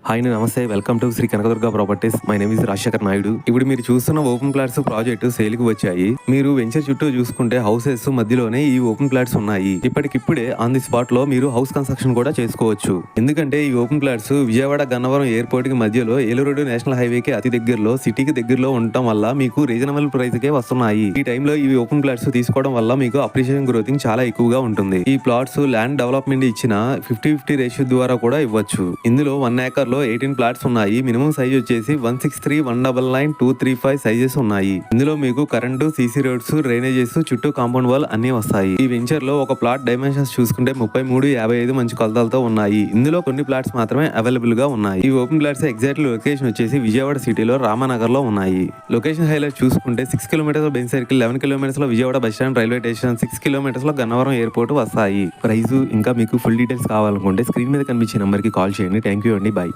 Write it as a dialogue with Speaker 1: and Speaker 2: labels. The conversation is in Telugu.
Speaker 1: Hi namaste, welcome to Sri Kanakadurga properties. My name is Rajasekhar Naidu. ఇప్పుడు మీరు చూస్తున్న ఓపెన్ ప్లాట్స్ ప్రాజెక్టు సేల్ కి వచ్చాయి. మీరు వెంచర్ చుట్టూ చూసుకుంటే హౌసెస్ మధ్యలోనే ఈ ఓపెన్ ప్లాట్స్ ఉన్నాయి. ఇప్పటికిప్పుడే ఆన్ ది స్పాట్ లో మీరు హౌస్ కన్స్ట్రక్షన్ కూడా చేసుకోవచ్చు. ఎందుకంటే ఈ open plots Vijayawada Gannavaram airport కి మధ్యలో ఏలూరు నేషనల్ హైవే కి అతి దగ్గరలో, సిటీకి దగ్గరలో ఉండటం వల్ల మీకు రీజనబుల్ ప్రైస్ కే వస్తున్నాయి. ఈ టైంలో ఈ ఓపెన్ ప్లాట్స్ తీసుకోవడం వల్ల మీకు అప్రిషియేషన్ గ్రోతింగ్ చాలా ఎక్కువగా ఉంటుంది. ఈ ప్లాట్స్ ల్యాండ్ డెవలప్మెంట్ ఇచ్చిన 50-50 రేషియో ద్వారా కూడా ఇవ్వచ్చు. ఇందులో 1 ఏకర్ లో 18 ప్లాట్స్ ఉన్నాయి. మినిమం సైజ్ వచ్చేసి 163, 199, 235 సైజెస్ ఉన్నాయి. ఇందులో మీకు కరెంటు, సీసీ రోడ్స్, డ్రైనేజెస్, చుట్టూ కాంపౌండ్ వాల్ అన్ని వస్తాయి. ఈ వెంచర్ లో ఒక ప్లాట్ డైమెన్షన్స్ చూసుకుంటే 33-55 మంచి కొలతలతో ఉన్నాయి. ఇందులో కొన్ని ప్లాట్స్ మాత్రమే అవైలబుల్ గా ఉన్నాయి. ఈ ఓపెన్ ప్లాట్స్ ఎగ్జాక్ట్ లొకేషన్ వచ్చేసి విజయవాడ సిటీలో రామానగర్ లో ఉన్నాయి. లొకేషన్ హైలైట్ చూసుకుంటే 6 కిలోమీటర్స్ లో బెంచ్ సర్కిల్, 11 కిలోమీటర్స్ లో Vijayawada bus stand railway station, 6 kilometres లో గన్నవరం ఎయిర్పోర్ట్ వస్తాయి. ప్రైస్ ఇంకా మీకు ఫుల్ డీటెయిల్స్ కావాలనుకుంటే స్క్రీన్ మీద కనిపించే నెంబర్ కి కాల్ చేయండి. థ్యాంక్ యూ అండి. బై.